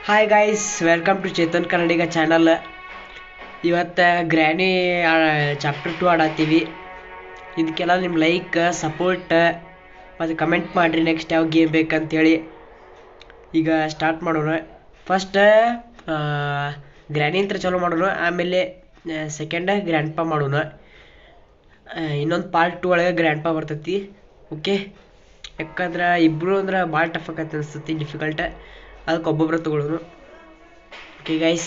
Hi guys, welcome to Chetan Kannadiga channel. ಇವತ್ತು granny chapter 2 ಆಡತ್ತೀವಿ. ಇದಕ್ಕೆಲ್ಲ ನಿಮ್ಮ ಲೈಕ್ ಸಪೋರ್ಟ್ ಮತ್ತು ಕಮೆಂಟ್ ಮಾಡಿರಿ ನೆಕ್ಸ್ಟ್ ಯಾವ ಗೇಮ್ ಬೇಕಂತೇಳಿ. ಈಗ ಸ್ಟಾರ್ಟ್ ಮಾಡೋಣ. ಫಸ್ಟ್ ಗ್ರ್ಯಾನಿ ಅಂತ ಚಾಲೂ ಮಾಡೋಣ, ಆಮೇಲೆ ಸೆಕೆಂಡ್ ಗ್ರ್ಯಾಂಡ್ ಪಾ ಮಾಡೋಣ. ಇನ್ನೊಂದು ಪಾರ್ಟ್ 2 ಒಳಗೆ ಗ್ರ್ಯಾಂಡ್ ಪಾ ಬರ್ತೈತಿ. ಓಕೆ, ಯಾಕಂದ್ರೆ ಇಬ್ಬರು ಅಂದ್ರೆ ಭಾಳ ಟಫ್ ಆಕತ್ತೆ ಅನಿಸ್ತೈತಿ, ಡಿಫಿಕಲ್ಟ್. ಅದಕ್ಕೆ ಒಬ್ಬೊಬ್ಬರು ತೊಗೊಳ್ಳೋನು. ಓಕೆ ಗೈಸ್,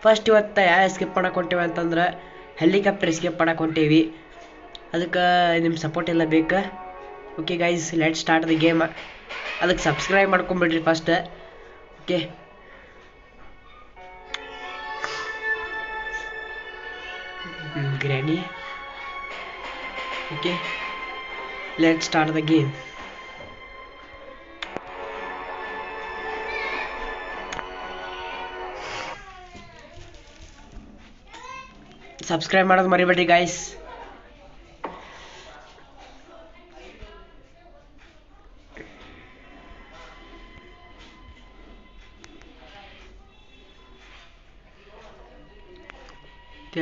ಫಸ್ಟ್ ಇವತ್ತು ಯಾವ ಎಸ್ಕೇಪ್ ಮಾಡಕ್ಕೆ ಹೊಂಟೇವೆ ಅಂತಂದ್ರೆ ಹೆಲಿಕಾಪ್ಟರ್ ಎಸ್ಕೇಪ್ ಮಾಡಕ್ಕೆ ಹೊಂಟೇವಿ. ಅದಕ್ಕೆ ನಿಮ್ಮ ಸಪೋರ್ಟ್ ಎಲ್ಲ ಬೇಕು. Okay guys, let start the game. ಅದಕ್ಕೆ ಸಬ್ಸ್ಕ್ರೈಬ್ ಮಾಡ್ಕೊಂಬಿಡ್ರಿ first. Okay, granny. Okay, let start the game. Subscribe ಮಾಡೋದು ಮರಿಬೇಡ್ರಿ ಗಾಯ್ಸ್.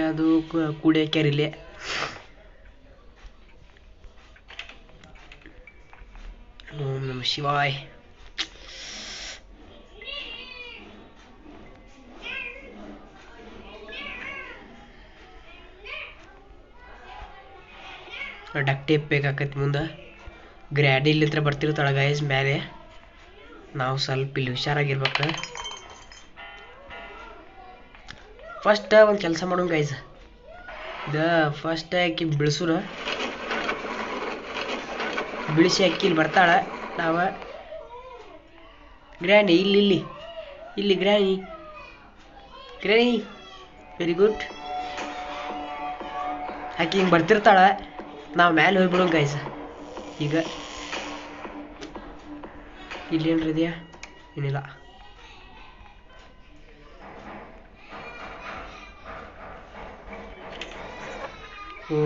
ಅದು ಕೂಡಿಯಾಕ್ಯಾರಿಲ್ಲೇ. ಓಂ ನಮ ಶಿವಾಯ್. ಡಕ್ ಟೇಪ್ ಬೇಕಾಕೈತಿ ಮುಂದೆ. ಗ್ರ್ಯಾಡಿ ಇಲ್ಲಿಂದ ಬರ್ತಿರ್ತಾಳೆ ಗೈಸ್ ಮೇಲೆ. ನಾವು ಸ್ವಲ್ಪ ಇಲ್ಲಿ ಹುಷಾರಾಗಿರ್ಬೇಕು. ಫಸ್ಟ್ ಒಂದು ಕೆಲಸ ಮಾಡೋಣ ಗೈಸ್. ಇದು ಫಸ್ಟ್ ಆಕಿ ಬಿಳಿಸೋಣ. ಬಿಳಿಸಿ ಅಕ್ಕಿ ಇಲ್ಲಿ ಬರ್ತಾಳೆ. ನಾವು ಗ್ರ್ಯಾನಿ ಇಲ್ಲಿ ಇಲ್ಲಿ ಇಲ್ಲಿ ಗ್ರ್ಯಾನಿ ಗ್ರ್ಯಾನಿ ವೆರಿ ಗುಡ್. ಆಕಿ ಹಿಂಗೆ ಬರ್ತಿರ್ತಾಳೆ, ನಾವು ಮೇಲೆ ಹೋಗ್ಬಿಡೋಣ ಗೈಸ್. ಈಗ ಇಲ್ಲೇನ್ರಿ ಇದೆಯಾ? ಏನಿಲ್ಲ. ಓ,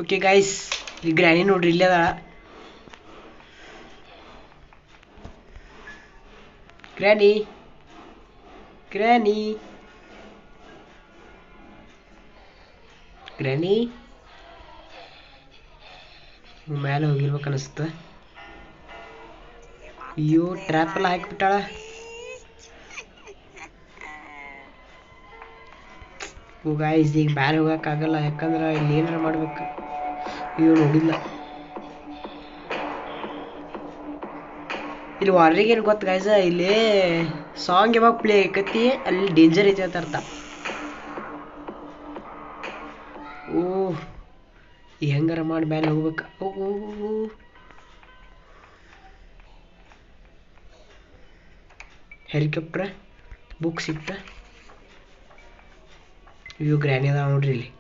ಓಕೆ ಗೈಸ್, ಈ ಗ್ರ್ಯಾನಿ ನೋಡ್ರಿ ಇಲ್ಲೇ ಅದಾಳ. ಗ್ರ್ಯಾನಿ ಗ್ರ್ಯಾನಿ ಗ್ರ್ಯಾನಿ ಮೇಲೆ ಹೋಗಿರ್ಬೇಕು ಅನಿಸುತ್ತೆ. ಅಯ್ಯೋ, ಟ್ರ್ಯಾಪ್ ಎಲ್ಲ ಹಾಕಿಬಿಟ್ಟಾಳ. ಓ ಗೈಸ್, ಈಗ ಮೇಲೆ ಹೋಗೋಕ್ಕಾಗಲ್ಲ, ಯಾಕಂದ್ರೆ ಇಲ್ಲಿ ಏನಾರ ಮಾಡ್ಬೇಕು. ಅಯ್ಯೋ, ನೋಡಿಲ್ಲ. ಇಲ್ಲಿ ವಾರ್ನಿಂಗ್ ಏನು ಗೊತ್ತು ಗೈಸ್, ಇಲ್ಲಿ ಸಾಂಗ್ ಯಾವಾಗ ಪ್ಲೇ ಆಕತಿ ಅಲ್ಲಿ ಡೇಂಜರ್ ಐತಿ ಅಂತ ಅರ್ಥ. ಓ, ಹೆಂಗಾರ ಮಾಡಿ ಮೇಲೆ ಹೋಗ್ಬೇಕು. ಓ, ಹೆಲಿಕಾಪ್ಟರ್ ಬುಕ್ ಸಿಕ್ತ. ಅಯ್ಯೋ, ಗ್ರ್ಯಾನಿ ಅದ ನೋಡ್ರಿ ಇಲ್ಲಿ.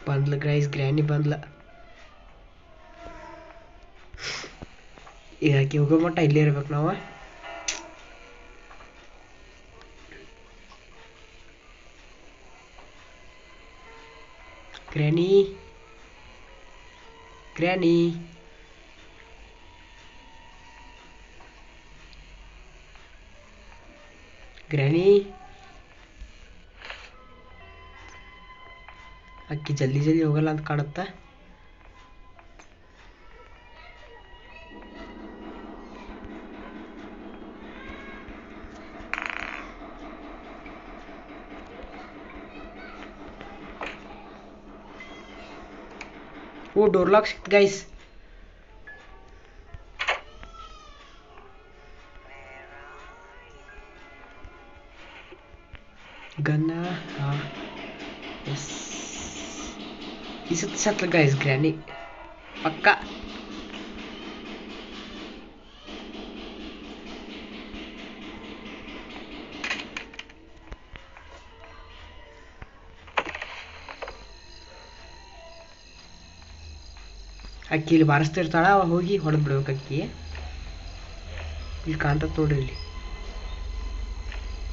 ಬಂದ್ಲ ಗೈಸ್, ಗ್ರ್ಯಾನಿ ಬಂದ್ಲ. ಈಗ ಆಕಿ ಹೋಗೋ ಮಟ್ಟ ಇಲ್ಲೇ ಇರ್ಬೇಕು ನಾವು. ಗ್ರ್ಯಾನಿ ಗ್ರ್ಯಾನಿ ಗ್ರ್ಯಾನಿ ಅಕ್ಕಿ ಜಲ್ದಿ ಜಲ್ದಿ ಹೋಗಲ್ಲ ಅಂತ ಕಾಣುತ್ತಾ. ಓ, ಡೋರ್ ಲಾಕ್ ಸಿಕ್ತು ಗೈಸ್. ಗನ್ನ, ಹಾಂ, ಎಸ್. ಈ ಸತಿ ಸತ್ಲ ಗೈಸ್ ಗ್ರ್ಯಾನಿ ಪಕ್ಕ. ಅಕ್ಕಿ ಇಲ್ಲಿ ಬಾರಿಸ್ತಿರ್ತಾಳ, ಅವ ಹೋಗಿ ಹೊಡೆದ್ ಬಿಡ್ಬೇಕು ಅಕ್ಕಿ. ಇಲ್ಲಿ ಕಾಣ್ತತ್ ನೋಡ್ರಿ, ಇಲ್ಲಿ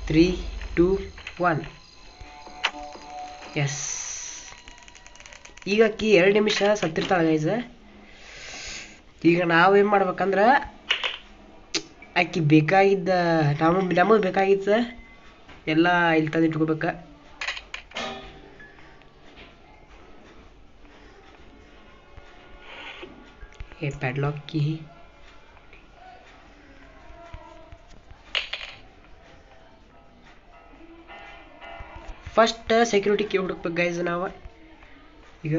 3, 2, 1. ಎಸ್, ಈಗ ಅಕ್ಕಿ 2 ನಿಮಿಷ ಸತ್ತಿರ್ತಾಳ ಗೈಸ್. ಈಗ ನಾವೇನು ಮಾಡ್ಬೇಕಂದ್ರೆ ಅಕ್ಕಿ ಬೇಕಾಗಿದ್ದ ನಮಗೆ ಬೇಕಾಗಿದ್ದ ಎಲ್ಲ ಇಲ್ಲಿ ತಂದು ಇಟ್ಕೋಬೇಕ. Padlock key. First security key ಹುಡುಕ್ಬೇಕು ಗೈಸ್ ನಾವು. ಈಗ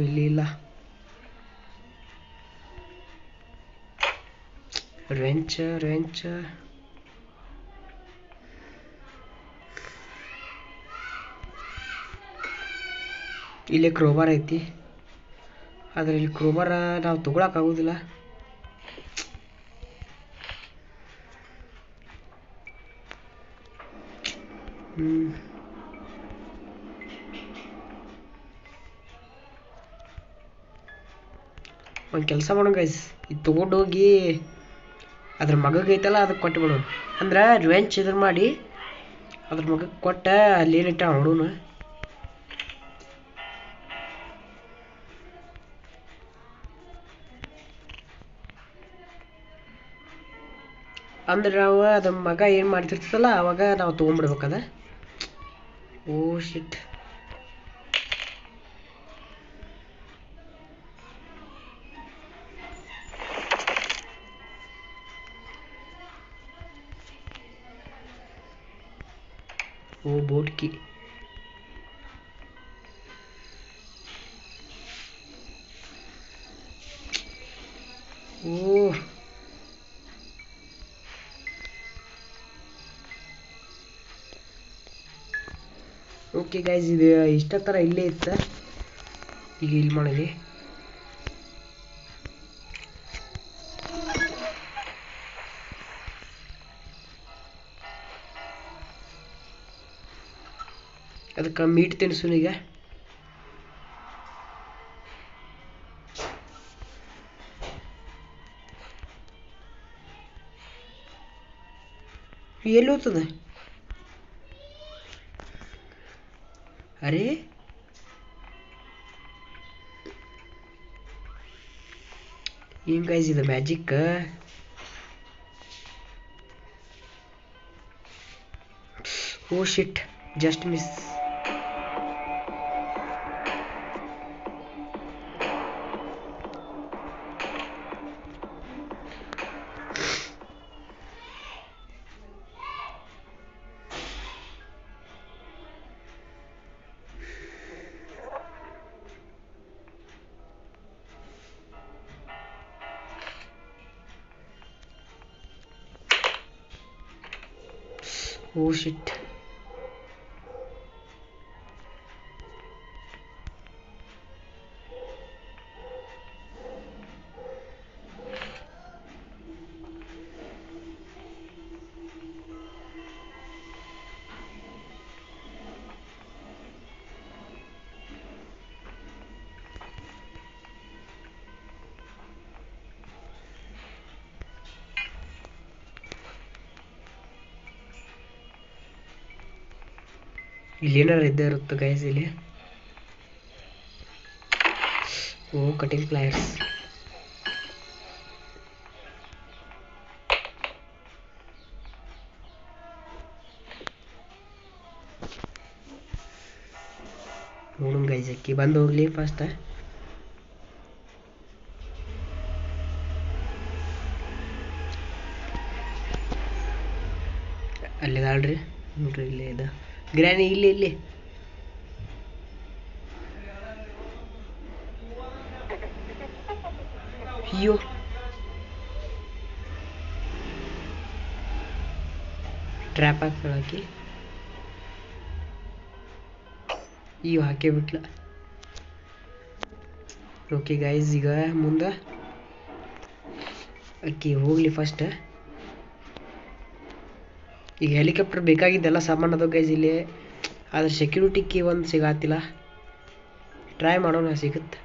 ಇಲ್ಲಿ ಇಲ್ಲ. ರೆಂಚ್ ಇಲ್ಲಿ ಕ್ರೋಬಾರ್ ಐತಿ, ಆದ್ರೆ ಇಲ್ಲಿ ಕ್ರೋಬಾರ ನಾವು ತಗೊಳಕ್ ಆಗುದಿಲ್ಲ. ಒಂದು ಕೆಲಸ ಮಾಡೋಣ ಗೈಸ್, ಇದು ತೊಗೊಂಡೋಗಿ ಅದ್ರ ಮಗಗೈತಲ್ಲ ಅದಕ್ಕೆ ಕೊಟ್ಟು ಬಿಡೋಣ. ಅಂದ್ರೆ ರಿವೆಂಚ್ ಇದ್ರ ಮಾಡಿ ಅದ್ರ ಮಗಕ್ಕೆ ಕೊಟ್ಟ ಅಲ್ಲಿ ಏನಿಟ್ಟ ನೋಡೋಣ. ಅಂದ್ರೆ ನಾವು ಅದ್ರ ಮಗ ಏನು ಮಾಡ್ತಿರ್ತದಲ್ಲ ಅವಾಗ ನಾವು ತೊಗೊಂಡ್ಬಿಡ್ಬೇಕದ. ಓ ಶಿಟ್. ಓ ಬೋಟ್ ಕೀ. ಓ ಓಕೆ ಗೈಸ್, ಇದು ಇಷ್ಟ ಥರ ಇಲ್ಲೇ ಇತ್ತು. ಈಗ ಇಲ್ಲಿ ಮಾಡಲಿ. ಅದಕ್ಕೆ ಮೀಟ್ ತಿನ್ಸು ಈಗ. ಎಲ್ಲಿ ಹೋಗ್ತದೆ? ಅರೆ ಏನ್ ಗೈಸ್ ಇದು ಮ್ಯಾಜಿಕ್? ಓ ಶಿಟ್, ಜಸ್ಟ್ ಮಿಸ್. Oh shit. ಇಲ್ಲಿ ಏನಾರು ಇದ್ದೇ ಇರುತ್ತೆ ಗೈಸ್ ಇಲ್ಲಿ. ಓ ಕಟಿಂಗ್ ಪ್ಲೈಯರ್ಸ್. ನೋಡೋಣ ಗೈಸ್, ಅಕ್ಕಿ ಬಂದು ಹೋಗ್ಲಿ ಫಸ್ಟ್. ಅಲ್ಲಿದಾಳ್ರಿ ನೋಡ್ರಿ, ಇಲ್ಲೇ ಇದೆ ಗ್ರ್ಯಾನಿ. ಇಲ್ಲಿ ಇಲ್ಲಿ ಅಯ್ಯೋ ಟ್ರ್ಯಾಪ್ ಹಾಕಿ ಇವು ಹಾಕೇ ಬಿಟ್ಲ. ಓಕೆ ಗೈಸ್, ಈಗ ಮುಂದೆ ಅಕ್ಕಿ ಹೋಗ್ಲಿ ಫಸ್ಟ್. ಈಗ ಹೆಲಿಕಾಪ್ಟರ್ ಬೇಕಾಗಿದ್ದೆಲ್ಲ ಸಾಮಾನು ಅದ ಗೈಸ್ ಇಲ್ಲಿ, ಆದ್ರೆ ಸೆಕ್ಯೂರಿಟಿ ಕೀ ಒಂದು ಸಿಗಾತಿಲ್ಲ. ಟ್ರೈ ಮಾಡೋಣ, ಸಿಗುತ್ತೆ.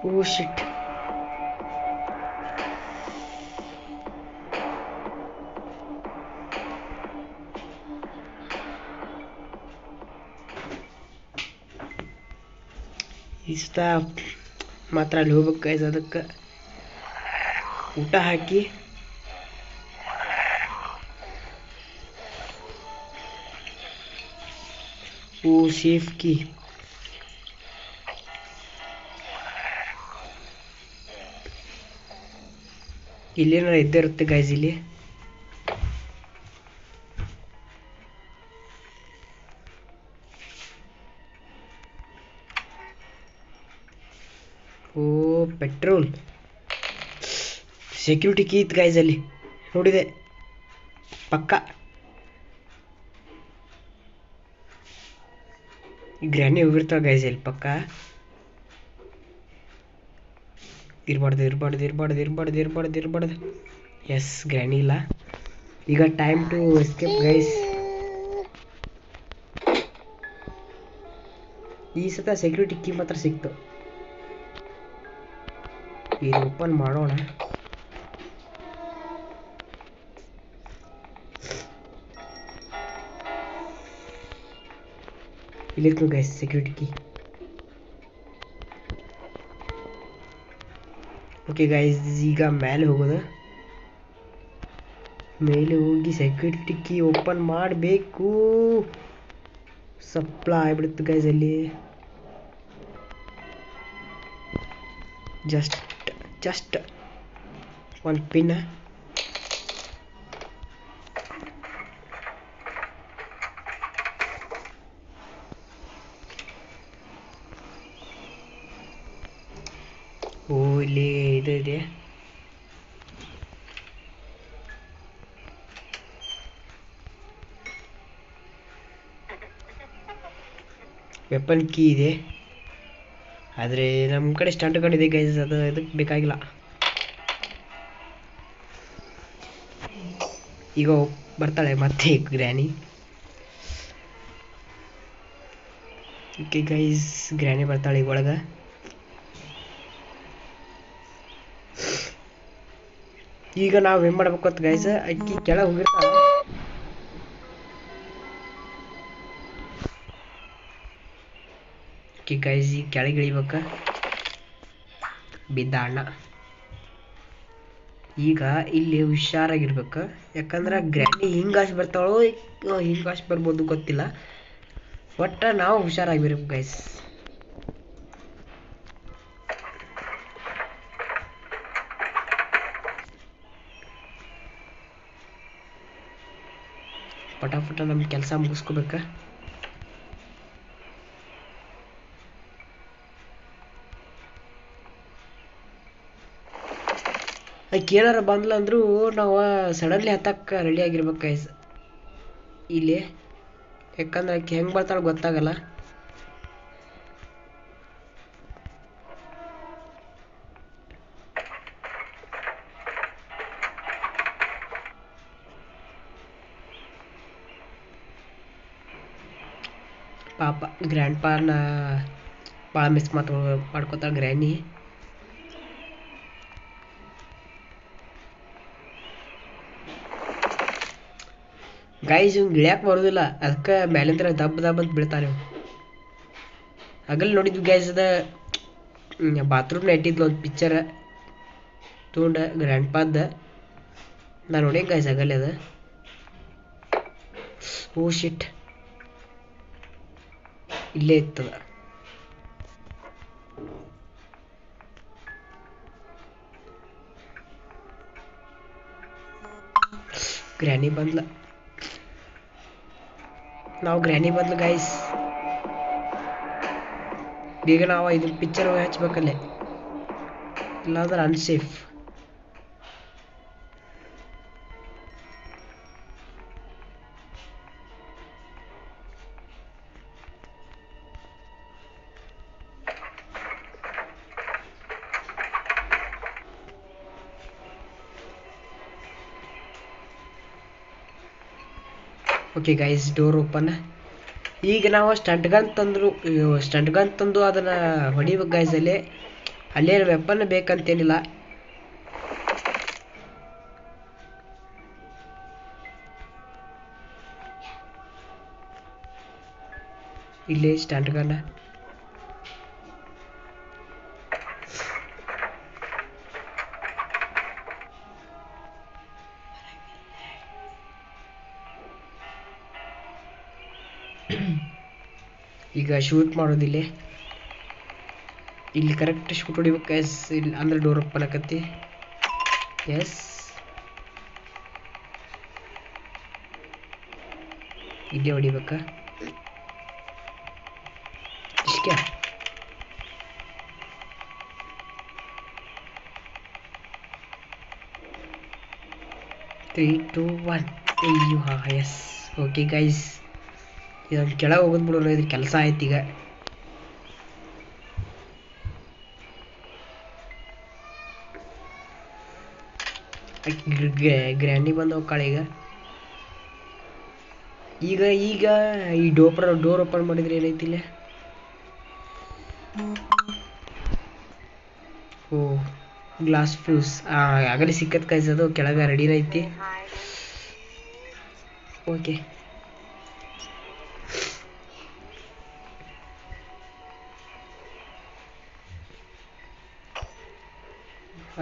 Oh shit. ಇಷ್ಟ ಮಾತ್ರ ಅಲ್ಲಿ ಹೋಗ್ಬೇಕು ಗೈಸ್. ಅದಕ್ಕೆ ಊಟ ಹಾಕಿ ಸೇಫ್ ಕೀ. ಇಲ್ಲೇನಾರ ಇದ್ದೇ ಇರುತ್ತೆ ಗೈಸ್ ಇಲ್ಲಿ. ಓ ಪೆಟ್ರೋಲ್, ಸೆಕ್ಯೂರಿಟಿ ಕೀ ಇತ್ತು ಗೈಸ್ ಅಲ್ಲಿ, ನೋಡಿದೆ ಪಕ್ಕ. ಗ್ರ್ಯಾನಿ ಹೋಗಿರ್ತಾವ ಗೈಸ್ ಇಲ್ಲಿ ಪಕ್ಕ. ಇರ್ಬಾರ್ದು. ಎಸ್, ಗ್ರ್ಯಾನಿ ಇಲ್ಲ. ಈಗ ಟೈಮ್ ಟು ಎಸ್ಕೇಪ್ ಗೈಸ್. ಈ ಸತ ಸೆಕ್ಯೂರಿಟಿ ಕೀ ಮಾತ್ರ ಸಿಕ್ತು. ಇದು ಓಪನ್ ಮಾಡೋಣ. ಇಲ್ಲಿತ್ತು guys security key. Okay guys, ಈಗ ಮೇಲೆ ಹೋಗೋದು. ಮೇಲೆ ಹೋಗಿ ಸೆಕ್ಯೂರಿಟಿ ಕೀ ಓಪನ್ ಮಾಡಬೇಕು. ಸಪ್ಲ ಆಗ್ಬಿಡುತ್ತೆ ಗೈಸ್ ಅಲ್ಲಿ. ಜಸ್ಟ್ ಒಂದು ಪಿನ್. ಓ ಇಲ್ಲಿ ಇದು ಇದೆ. ವೆಪನ್ ಕೀ ಇದೆ, ಆದರೆ ನಮ್ಮ ಕಡೆ ಸ್ಟಂಟ್ ಗನ್ ಇದೆ ಗೈಸ್, ಅದು ಇದಕ್ಕೆ ಬೇಕಾಗಿಲ್ಲ. ಈಗ ಬರ್ತಾಳೆ ಮತ್ತೆ ಗ್ರ್ಯಾನಿ. ಓಕೆ ಗೈಸ್, ಗ್ರ್ಯಾನಿ ಬರ್ತಾಳೆ ಈಗ ಒಳಗೆ. ಈಗ ನಾವು ಏನು ಮಾಡ್ಬೇಕು ಅಂತ ಗೈಸ್, ಅಕ್ಕಿ ಕೆಳಗೆ ಹೋಗಿರ್ತಾಳೆ. ಓಕೆ ಗೈಸ್, ಈಗ ಕೆಳಗೆ ಇಳಿಬೇಕ. ಬಿದ್ದ ಅಣ್ಣ. ಈಗ ಇಲ್ಲಿ ಹುಷಾರಾಗಿರ್ಬೇಕು, ಯಾಕಂದ್ರೆ ಗ್ರ್ಯಾನಿ ಹಿಂಗಾಶ್ ಬರ್ತಾಳೋ ಹಿಂಗಾಶ್ ಬರ್ಬೋದು ಗೊತ್ತಿಲ್ಲ. ಒಟ್ಟ ನಾವು ಹುಷಾರಾಗಿರ್ಬೇಕು ಗೈಸ್. ಪಟಾಪಟ ನಮ್ಮ ಕೆಲಸ ಮುಗಿಸ್ಕೋಬೇಕ. ಅದಕ್ಕೆ ಏನಾರ ಬಂದ್ಲ ಅಂದರೂ ನಾವು ಸಡನ್ಲಿ ಹತ್ತಕ್ಕೆ ರೆಡಿ ಆಗಿರ್ಬೇಕು ಗೈಸ್ ಇಲ್ಲಿ, ಯಾಕಂದ್ರೆ ಆಕೆ ಹೆಂಗೆ ಬರ್ತಾಳೆ ಗೊತ್ತಾಗಲ್ಲ. ಪಾಪ ಗ್ರ್ಯಾಂಡ್ ಪಾನ ಭಾಳ ಮಿಸ್ ಮಾಡ್ಕೋತಾಳೆ ಗ್ರ್ಯಾನಿ. ಗೈಸ್ ಇವ್ನು ಇಳ್ಯಾಕೆ ಬರೋದಿಲ್ಲ, ಅದಕ್ಕೆ ಮೇಲಿಂದ ದಬ್ಬ ಅಂತ ಬೀಳ್ತಾನೆ. ಹಗಲ್ ನೋಡಿದ್ವಿ ಗೈಸ್, ಅದ ಬಾತ್ರೂಮ್ನ ಇಟ್ಟಿದ್ಲು ಒಂದು ಪಿಕ್ಚರ್ ತೊಗೊಂಡ ಗ್ರ್ಯಾಂಡ್ ಪಾದ. ನಾನು ನೋಡಿ ಗೈಸ್ ಆಗಲ್ಲ ಅದ. ಓ ಶಿಟ್, ಇಲ್ಲೇ ಇತ್ತದ. ಗ್ರ್ಯಾನಿ ಬಂದ್ಲ, ನಾವು ಗ್ರ್ಯಾನಿ ಬಂದ್ಲು ಗೈಸ್. ಬೇಗ ನಾವು ಇದ್ರ ಪಿಕ್ಚರ್ ಹಚ್ಬೇಕಲ್ಲೇ, ಇಲ್ಲಾಂದ್ರೆ unsafe. Okay guys, door open. ಈಗ ನಾವು ಸ್ಟಂಟ್ ಗನ್ ತಂದು ಅದನ್ನು ಹೊಡಿಬೇಕು ಗೈಸ್. ಅಲ್ಲೇ ವೆಪನ್ ಬೇಕಂತೇನಿಲ್ಲ. ಇಲ್ಲೇ ಸ್ಟಂಟ್ ಗನ್. ಈಗ ಶೂಟ್ ಮಾಡೋದಿಲ್ಲ, ಇಲ್ಲಿ ಕರೆಕ್ಟ್ ಶೂಟ್ ಹೊಡಿಬೇಕು ಗೈಸ್. ಇಲ್ಲಿ ಅಂದ್ರೆ ಡೋರ್ ಓಪನ್ ಆಕತಿ. ಎಸ್, ಇಲ್ಲೇ ಹೊಡಿಬೇಕ. ಇಷ್ಟೇ. 3, 2, 1. ಅಯ್ಯೋ ಹಾ, ಎಸ್. ಓಕೆ ಗೈಸ್, ಇದೊಂದು ಕೆಳಗೆ ಹೋಗೋದು ಬಿಡೋಣ. ಇದ್ರ ಕೆಲಸ ಆಯ್ತು. ಈಗ ಗ್ರ್ಯಾನಿ ಬಂದು ಹೋಗ್ಕಾಳ. ಈಗ ಈ ಡೋರ್ ಓಪನ್ ಮಾಡಿದ್ರೆ ಏನೈತಿಲ್ಲ. ಓ, ಗ್ಲಾಸ್ ಫ್ಯೂಸ್ ಆಗಲೇ ಸಿಕ್ಕತ್ ಗೈಸ್. ಅದು ಕೆಳಗೆ ರೆಡಿನ ಐತಿ. ಓಕೆ,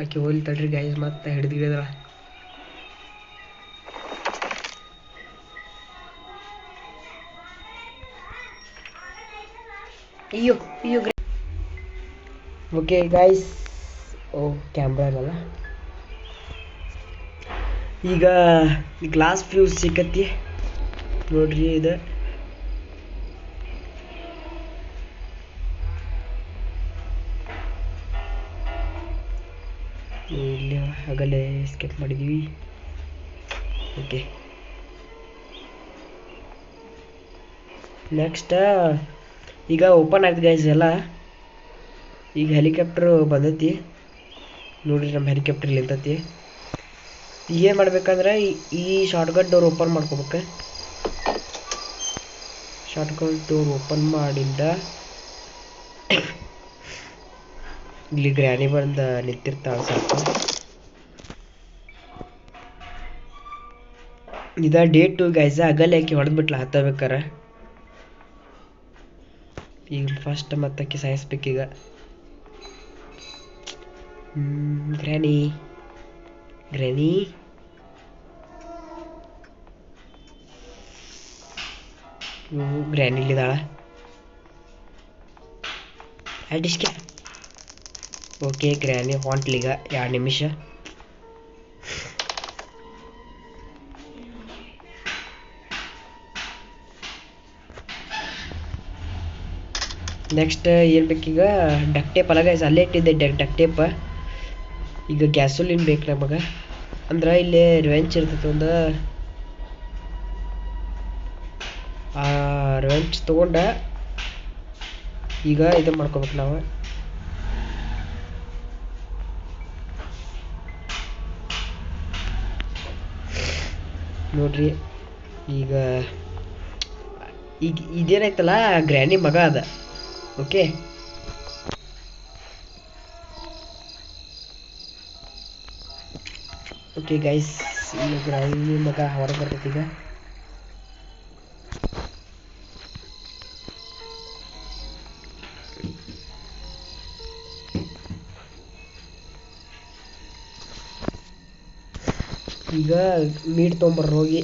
ಆಕೆ ಹೋಗ್ಲಿ ತಡ್ರಿ ಗೈಸ್, ಮತ್ತೆ ಹಿಡಿದ್ರ. ಅಯ್ಯೋ ಅಯ್ಯೋ. ಓಕೆ ಗೈಸ್, ಓ ಕ್ಯಾಮ್ರಾ ಇರಲ್ಲ. ಈಗ ಗ್ಲಾಸ್ ಫ್ಯೂಸ್ ಸಿಕ್ಕತ್ತಿ ನೋಡ್ರಿ. ಇದು ಇಲ್ಲಿ ಆಗಲೇ ಸ್ಕಿಪ್ ಮಾಡಿದ್ವಿ. ಓಕೆ, ನೆಕ್ಸ್ಟ್ ಈಗ ಓಪನ್ ಆಯ್ತು ಗೈಸ್ ಎಲ್ಲ. ಈಗ ಹೆಲಿಕಾಪ್ಟರ್ ಬಂದೈತಿ ನೋಡ್ರಿ. ನಮ್ಮ ಹೆಲಿಕಾಪ್ಟರ್ ನಿಂತೈತಿ. ಏನು ಮಾಡ್ಬೇಕಂದ್ರೆ ಈ ಶಾರ್ಟ್ಕಟ್ ಡೋರ್ ಓಪನ್ ಮಾಡ್ಕೋಬೇಕು. ಶಾರ್ಟ್ಕಟ್ ಡೋರ್ ಓಪನ್ ಮಾಡಿಂದ ಇಲ್ಲಿ ಗ್ರ್ಯಾನಿ ಬಂದು ನಿಂತಿರ್ತಾಳೆ ಸ್ವಲ್ಪ. ಇದ ಡೇಟ್ ಗೈಸ್. ಆಗಲ್ಲ ಆಕಿ ಹೊಡೆದ್ಬಿಟ್ಲ ಹತ್ತಬೇಕಾರ. ಈಗ ಫಸ್ಟ್ ಮತ್ತಕ್ಕೆ ಸಾಯಿಸ್ಬೇಕೀಗ. ಗ್ರ್ಯಾನಿ ಗ್ರ್ಯಾನಿಲಿದ್ದಾಳ. ಅಡಿಸ್ಕೆ. ಓಕೆ, ಗ್ರ್ಯಾನಿ ಹೊಂಟ್ಲಿಗ 2 ನಿಮಿಷ. ನೆಕ್ಸ್ಟ್ ಏನು ಬೇಕೀಗ? ಡಕ್ ಟೇಪ್ ಅಲ್ಲ ಗೈಸ್, ಅಲ್ಲೇ ಇಟ್ಟಿದ್ದೆ ಡಕ್ ಟೇಪ್. ಈಗ ಗ್ಯಾಸೋಲಿನ್ ಬೇಕು ನಮಗೆ. ಅಂದ್ರೆ ಇಲ್ಲಿ ರಿವೆಂಚ್ ಇರ್ತೈತೆ ಒಂದು. ಆ ರಿವೆಂಚ್ ತೊಗೊಂಡ ಈಗ ಇದು ಮಾಡ್ಕೋಬೇಕು ನಾವು. ನೋಡ್ರಿ ಈಗ ಇದೇನಾಯ್ತಲ್ಲ, ಗ್ರ್ಯಾನಿ ಮಗ ಅದ. ಓಕೆ, ಓಕೆ ಗೈಸ್, ಈಗ ಗ್ರ್ಯಾನಿ ಮಗ ಹೊರಗೆ ಬರ್ತೈತಿ. ಈಗ ಈಗ ಮೀಟ್ ತೊಗೊಂಬರ್ರಿ ಹೋಗಿ.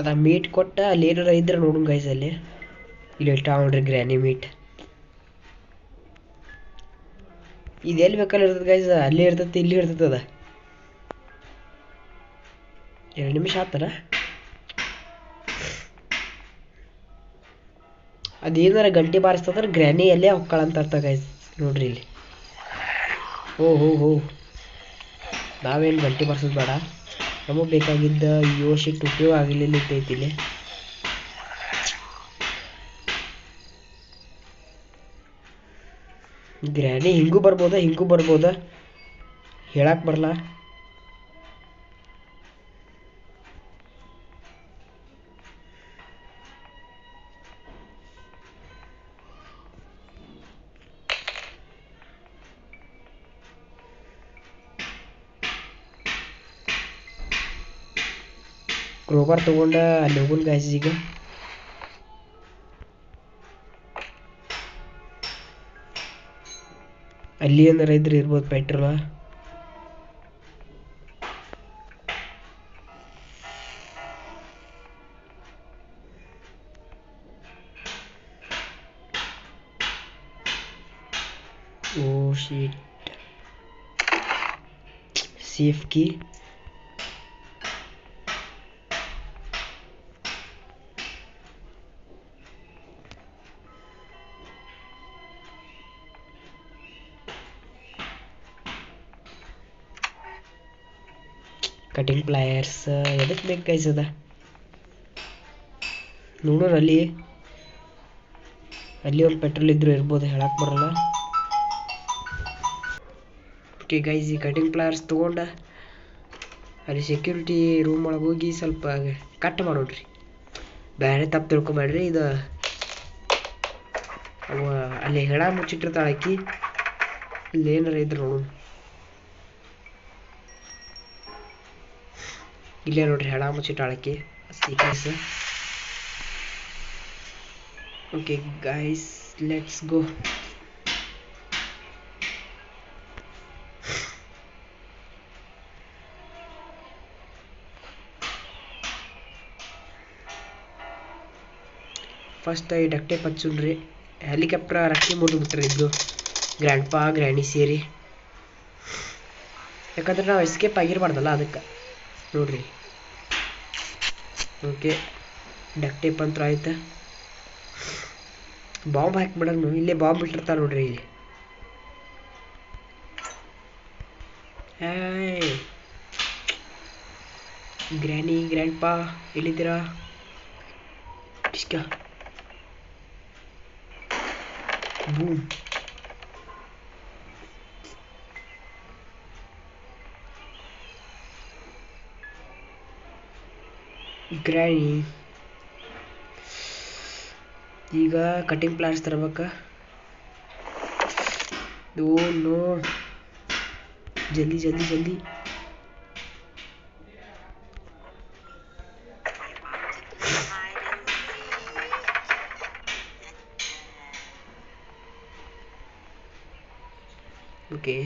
ಅದ ಮೀಟ್ ಕೊಟ್ಟ ಅಲ್ಲಿ ಏನಾರ ಇದ್ರೆ ನೋಡೋಣ ಗೈಸ್. ಅಲ್ಲಿ ಇಲ್ಲಿ ಇಟ್ಟ ನೋಡ್ರಿ ಗ್ರ್ಯಾನಿ ಮೀಟ್. ಇದು ಎಲ್ಲಿ ಬೇಕಲ್ಲಿ ಇರ್ತದೆ ಗೈಸ್, ಅಲ್ಲೇ ಇರ್ತೈತಿ, ಇಲ್ಲಿ ಇರ್ತೈತೆ. ಅದ 2 ನಿಮಿಷ ಆತನ. ಅದೇನಾರ ಗಂಟೆ ಬಾರಿಸ್ತಂದ್ರೆ ಗ್ರ್ಯಾನಿ ಅಲ್ಲೇ ಹೊಕ್ಕಳಂತ ಅರ್ಥ ಗೈಸ್. ನೋಡ್ರಿ ಇಲ್ಲಿ. ಓ ನಾವೇನು ಗಂಟೆ ಬಾರಿಸೋದು ಬೇಡ. ನಮಗೆ ಬೇಕಾಗಿದ್ದ ಯೋಶಿಟ್ ಉಪಯೋಗ ಆಗಲಿಲ್ಲ ಇದ್ದೈತಿ ಇಲ್ಲಿ. ಗ್ರ್ಯಾನಿ ಹಿಂಗೂ ಬರ್ಬೋದ ಹೇಳಕ್ ಬರಲ್ಲ. ಕ್ರೋಬಾರ್ ತಗೊಂಡ ಅಲ್ಲಿ ಹೋಗೋಣ ಗೈಸ್. ಈಗ ಅಲ್ಲಿ ಏನಾರ ಇದ್ರೆ ಇರ್ಬೋದು ಪೆಟ್ರೋಲ್. ಓ ಶೀಟ್, ಸೇಫ್ ಕೀ. ಕಟಿಂಗ್ ಪ್ಲಯರ್ಸ್ ಎದಕ್ಕೆ ಬೇಕು ಗೈಸ್? ಅದ ನೋಡೋಣ. ಅಲ್ಲಿ ಒಂದು ಪೆಟ್ರೋಲ್ ಇದ್ರೂ ಇರ್ಬೋದು, ಹೇಳಕ್ ಬರಲ್ಲ. ಓಕೆ ಗೈಸ್, ಈ ಕಟಿಂಗ್ ಪ್ಲಯರ್ಸ್ ತೊಗೊಂಡ ಅಲ್ಲಿ ಸೆಕ್ಯೂರಿಟಿ ರೂಮ್ ಒಳಗೆ ಹೋಗಿ ಸ್ವಲ್ಪ ಕಟ್ ಮಾಡೋಡ್ರಿ. ಬೇರೆ ತಪ್ಪು ತಿಳ್ಕೊಬೇಡ್ರಿ. ಇದು ಅಲ್ಲಿ ಹೆಣ ಮುಚ್ಚಿಟ್ಟಿರ್ತಾಳೆ ಆಕಿ. ಇಲ್ಲಿ ಏನಾರ ಇದ್ರೆ ನೋಡೋಣ. ಇಲ್ಲೇ ನೋಡ್ರಿ ಹೆಣ ಮುಚ್ಚಿಟ್ಟಾಳಕ್ಕೆ secrets. Okay guys, let's go. First ಈ ಡಕ್ಟೆ ಪಚ್ಚುನ್ರಿ. ಹೆಲಿಕಾಪ್ಟರ್ ರಕ್ಷಿ ಮುಟ್ಬಿಟ್ರೆ ಇದ್ದು ಗ್ರ್ಯಾಂಡ್ ಗ್ರ್ಯಾನಿ ಸೇರಿ. ಯಾಕಂದ್ರೆ ನಾವು ಎಸ್ಕೇಪ್ ಆಗಿರ್ಬಾರ್ದಲ್ಲ, ಅದಕ್ಕೆ ನೋಡ್ರಿ. ಓಕೆ, ಡಕ್ ಟೇಪ್ ಅಂತೂ ಆಯ್ತು. ಬಾಂಬ್ ಹಾಕ್ಬಿಡೋಣ. ಇಲ್ಲೇ ಬಾಂಬ್ ಬಿಟ್ಟಿರ್ತಾರೆ ನೋಡ್ರಿ. ಇಲ್ಲಿ ಗ್ರ್ಯಾನಿ ಗ್ರ್ಯಾಂಡ್ ಪಾ ಎಲ್ಲಿದ್ದೀರಾ? ಬೂಮ್. ಗ್ರ್ಯಾನಿ ಈಗ ಕಟಿಂಗ್ ಪ್ಲಾನ್ಸ್ ತರಬೇಕ. ಓ ನೋ, ಜಲ್ದಿ ಜಲ್ದಿ ಜಲ್ದಿ. ಓಕೆ,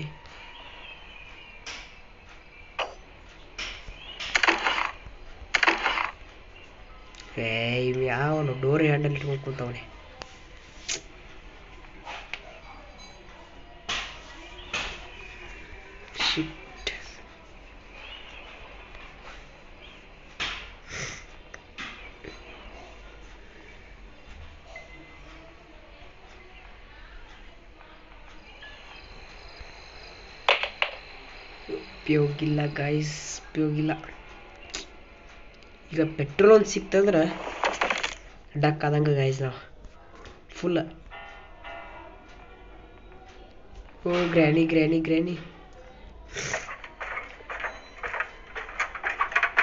ಯಾವನು ಡೋರ್ ಹ್ಯಾಂಡಲ್ ಇಟ್ಕೊಂಡು ಕೂತವನೆ. ಶಿಟ್. ಉಪಯೋಗಿಲ್ಲ ಗೈಸ್, ಉಪಯೋಗಿಲ್ಲ. ಈಗ ಪೆಟ್ರೋಲ್ ಒಂದು ಸಿಕ್ತಂದ್ರೆ ಡಕ್ ಆದಂಗೆ ಗೈಸ್. ನಾವು full. Oh granny granny granny.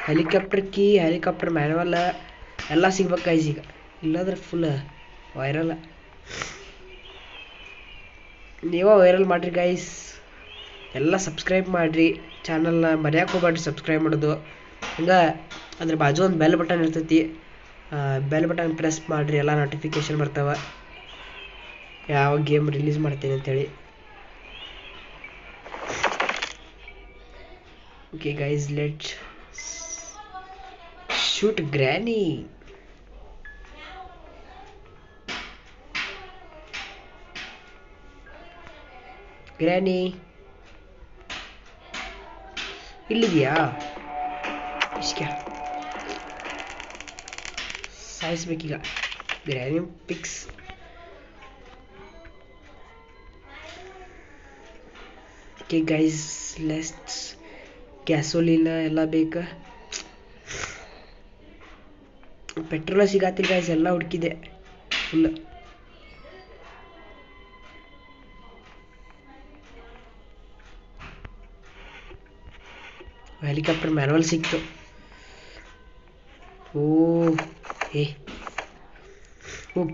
Helicopter key, helicopter manual ಎಲ್ಲ ಸಿಗ್ಬೇಕು ಗೈಸ್ ಈಗ. ಇಲ್ಲಾಂದ್ರೆ ಫುಲ್ ವೈರಲ್. ನೀವ ವೈರಲ್ ಮಾಡ್ರಿ ಗೈಸ್. ಎಲ್ಲ ಸಬ್ಸ್ಕ್ರೈಬ್ ಮಾಡಿರಿ, ಚಾನಲ್ನ ಮರ್ಯಾಕೆ ಹೋಗ್ಬೇಡ್ರಿ ಸಬ್ಸ್ಕ್ರೈಬ್ ಮಾಡೋದು. ಹಂಗೆ ಅದ್ರ ಬಾಜು ಒಂದು ಬೆಲ್ ಬಟನ್ ಇರ್ತೈತಿ, ಬೆಲ್ ಬಟನ್ ಪ್ರೆಸ್ ಮಾಡಿರಿ, ಎಲ್ಲ ನೋಟಿಫಿಕೇಶನ್ ಬರ್ತಾವೆ ಯಾವ ಗೇಮ್ ರಿಲೀಸ್ ಮಾಡ್ತೀನಿ ಅಂತೇಳಿ. Okay guys, let's shoot granny. Granny ಇಲ್ಲಿದೆಯಾ? ಇಷ್ಕೆ ಸಾಯಿಸ್ಬೇಕೀಗ ಗ್ರ್ಯಾನಿ ಪಿಕ್ಸ್. ಓಕೆ ಗೈಸ್, ಲೆಟ್ಸ್ ಗ್ಯಾಸೋಲಿನ ಎಲ್ಲ ಬೇಕಾ, ಪೆಟ್ರೋಲ ಸಿಗಾತಿಲ್ಲ ಗೈಸ್, ಎಲ್ಲ ಹುಡುಕಿದೆ ಫುಲ್. ಹೆಲಿಕಾಪ್ಟರ್ ಮ್ಯಾನುವಲ್ ಸಿಕ್ತು. ಓ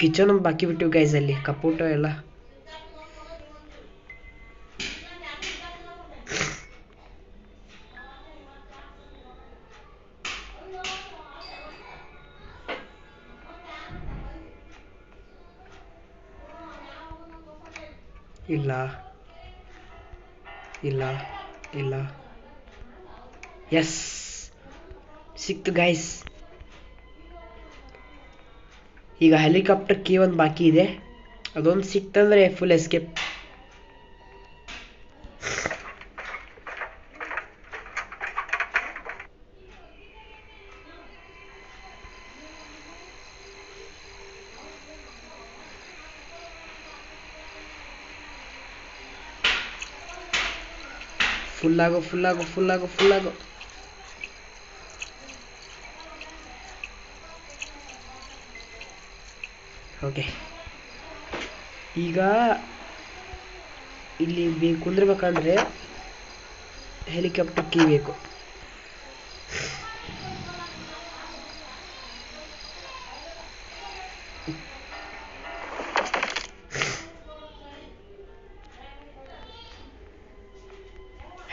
ಕಿಚನ್ ಬಾಕಿ ಬಿಟ್ಟಿವಿ ಗೈಸ್, ಅಲ್ಲಿ ಕಪೋಟ ಎಲ್ಲ. ಇಲ್ಲ ಇಲ್ಲ ಇಲ್ಲ, ಎಸ್ ಸಿಕ್ತು ಗೈಸ್. ಈಗ ಹೆಲಿಕಾಪ್ಟರ್ ಕೀ ಒಂದು ಬಾಕಿ ಇದೆ, ಅದೊಂದು ಸಿಕ್ತಂದ್ರೆ ಫುಲ್ ಎಸ್ಕೇಪ್. ಫುಲ್ಲಾಗು ಫುಲ್ಲಾಗು ಫುಲ್ಲಾಗು ಫುಲ್ಲಾಗು. ಓಕೆ, ಈಗ ಇಲ್ಲಿ ಕುಂದ್ರಬೇಕಂದ್ರೆ ಹೆಲಿಕಾಪ್ಟರ್ ಕೀ ಬೇಕು.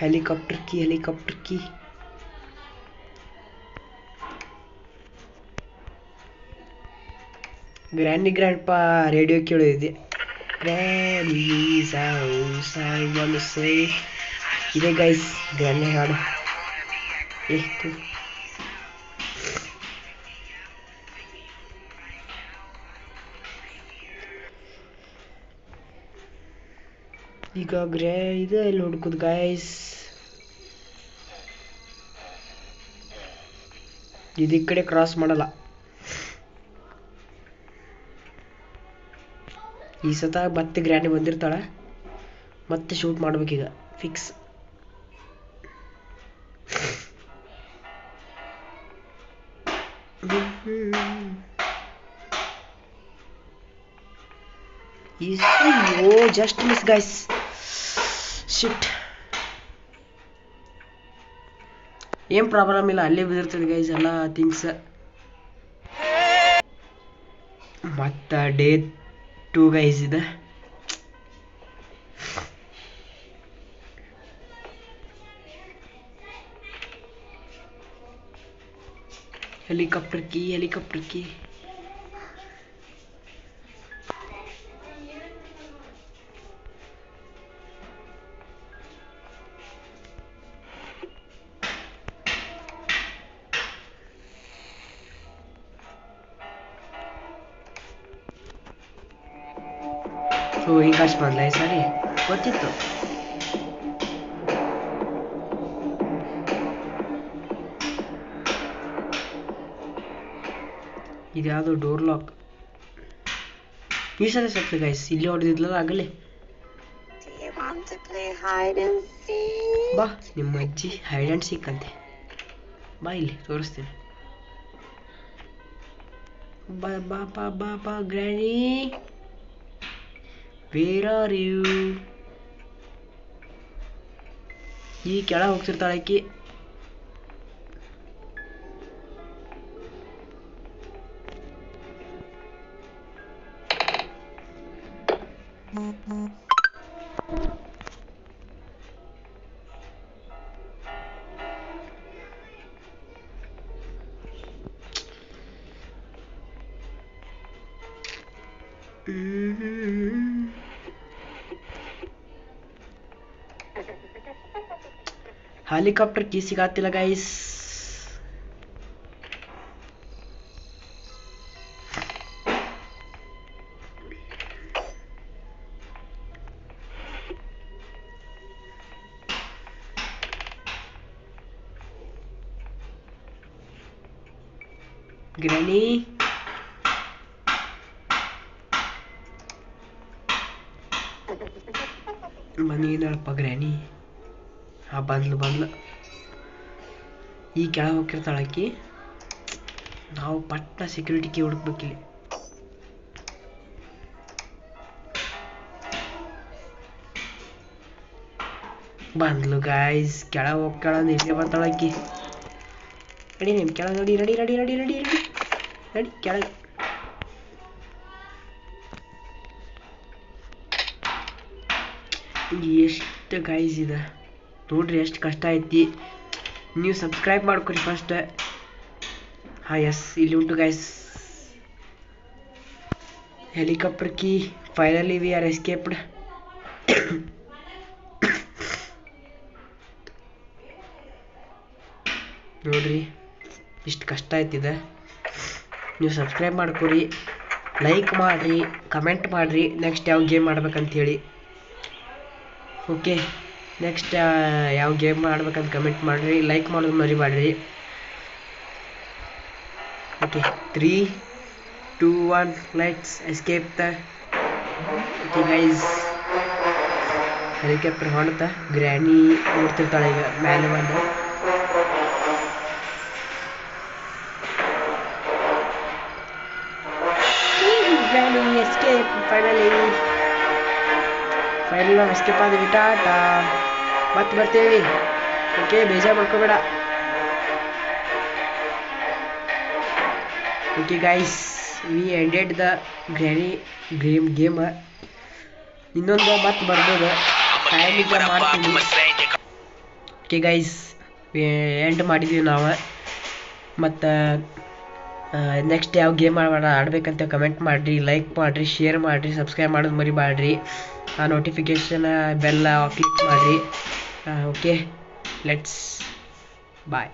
Helicopter key, helicopter key. Granny grandpa radio ಕೇಳೋದಿದೆ. ಇದೆ ಗೈಸ್ ಗ್ರ್ಯಾಂಡಿ ಹಾಡು. ಈಗ ಇದು ಎಲ್ಲಿ ಹುಡುಕುದು ಗೈಸ್? ಇದು ಈ ಕಡೆ ಕ್ರಾಸ್ ಮಾಡಲ್ಲ. ಈ ಸತ ಮತ್ತೆ ಗ್ರ್ಯಾನಿ ಬಂದಿರ್ತಾಳೆ, ಮತ್ತೆ ಶೂಟ್ ಮಾಡ್ಬೇಕೀಗ ಫಿಕ್ಸ್. ಓ ಜಸ್ಟ್ ಮಿಸ್ ಗೈಸ್, ಶಿಟ್. ಏನ್ ಪ್ರಾಬ್ಲಮ್ ಇಲ್ಲ, ಅಲ್ಲೇ ಬಿದ್ದಿರ್ತದೆ ಗೈಸ್ ಎಲ್ಲ ಥಿಂಗ್ಸ್. ಮತ್ತ ಡೇ 2 ಗೈಸ್ ಇದೆ. Helicopter key, helicopter key. So ಈ ಕಾಶ್ ಬಂದ್ಲ ಈ ಸಾರಿ, ಗೊತ್ತಿತ್ತು. ಇದ್ಯಾವುದು ಡೋರ್ ಲಾಕ್. ಈ ಸಲ ಸತ್ತು ಗೈಸ್, ಇಲ್ಲಿ ಹೊಡೆದಿದ್ಲಲ್ಲ ಆಗಲೇ. ಬಾ ನಿಮ್ಮ ಅಜ್ಜಿ ಹೈಡ್ ಆ್ಯಂಡ್ ಸೀಕ್ ಅಂತೆ, ಬಾ ಇಲ್ಲಿ ತೋರಿಸ್ತೀನಿ. ಬಾ ಬಾ ಬಾ ಬಾ ಬಾ ಗ್ರ್ಯಾನಿ, ವೇರ್ ಆರ್ ಯು? ಈ ಕೆಳ ಹೋಗ್ತಿರ್ತಾಳೆ ಆಕಿ. ಹೆಲಿಕಾಪ್ಟರ್ ಕೀ ಸಿಗಾತಿಲ್ಲ ಗೈಸ್. ಗ್ರಾನಿ ಬಂದಿದ್ದಾಳಪ್ಪ ಗ್ರಾನಿ. ಹಾ ಬಂದ್ಲು. ಈ ಕೆಳಗೆ ಹೋಗಿರ್ತಾಳಕ್ಕಿ. ನಾವು ಪಟ್ಟ ಸೆಕ್ಯೂರಿಟಿ ಕೀ ಹುಡುಕ್ಬೇಕಿಲ್ಲಿ. ಬಂದ್ಲು ಗಾಯ್ಸ್. ಕೆಳಗೆ ಹೋಗ್ತಾಳ ನಿಮಗೆ ಬರ್ತಾಳಕ್ಕಿ. ರೆಡಿ ನಿಮ್ಮ ಕೆಳಗೆ ರೆಡಿ ಕೆಳಗೆ. ಎಷ್ಟು ಗಾಯ್ಸ್ ಇದೆ ನೋಡ್ರಿ, ಎಷ್ಟು ಕಷ್ಟ ಐತಿ. ನೀವು ಸಬ್ಸ್ಕ್ರೈಬ್ ಮಾಡ್ಕೊರಿ ಫಸ್ಟ್. ಹಾಂ ಎಸ್, ಇಲ್ಲಿ ಉಂಟು guys helicopter key. Finally we are escaped. ನೋಡ್ರಿ ಇಷ್ಟು ಕಷ್ಟ ಆಯ್ತಿದೆ. ನೀವು ಸಬ್ಸ್ಕ್ರೈಬ್ ಮಾಡ್ಕೊರಿ, ಲೈಕ್ ಮಾಡಿರಿ, ಕಮೆಂಟ್ ಮಾಡಿರಿ ನೆಕ್ಸ್ಟ್ ಯಾವ ಗೇಮ್ ಮಾಡ್ಬೇಕಂತೇಳಿ. ಓಕೆ, ನೆಕ್ಸ್ಟ್ ಯಾವ ಗೇಮ್ ಮಾಡ್ಬೇಕಂತ ಕಮೆಂಟ್ ಮಾಡಿರಿ, ಲೈಕ್ ಮಾಡೋದು ಮರಿಬೇಡ್ರಿ. Okay 3, 2, 1 let's escape the. Okay guys, helicopter ಹೊಂಡ್ತಾ ಗ್ರ್ಯಾನಿ ನೋಡ್ತಿರ್ತಾಳೆ ಈಗ ಮೇಲೆ ಬಂದು. ಗ್ರ್ಯಾನಿ ಎಸ್ಕೇಪ್ ಫೈನಲ್ ನಾವು ಎಸ್ಕೇಪ್ ಆದ್ವಿ. ಟಾಟಾ, ಮತ್ತೆ ಬರ್ತೇವೆ. ಓಕೆ, ಬೇಜಾರು ಮಾಡ್ಕೋಬೇಡ. Okay guys, we ended the granny game. ಇನ್ನೊಂದು ಮತ್ತೆ ಬರ್ಬೋದು, ಟೈಮಿಗೆ ಮಾಡ್ತೀವಿ. ಓಕೆ ಗೈಸ್, ಎಂಡ್ ಮಾಡಿದ್ವಿ ನಾವು. ಮತ್ತು ನೆಕ್ಸ್ಟ್ ಯಾವ ಗೇಮ್ ಆಡ್ಬೇಕಂತ ಕಮೆಂಟ್ ಮಾಡಿರಿ, ಲೈಕ್ ಮಾಡಿರಿ, ಶೇರ್ ಮಾಡಿರಿ, ಸಬ್ಸ್ಕ್ರೈಬ್ ಮಾಡೋದು ಮರಿಬೇಡ್ರಿ. ಆ ನೋಟಿಫಿಕೇಷನ್ ಬೆಲ್ಲ ಕ್ಲಿಕ್ ಮಾಡಿರಿ. Okay, let's bye.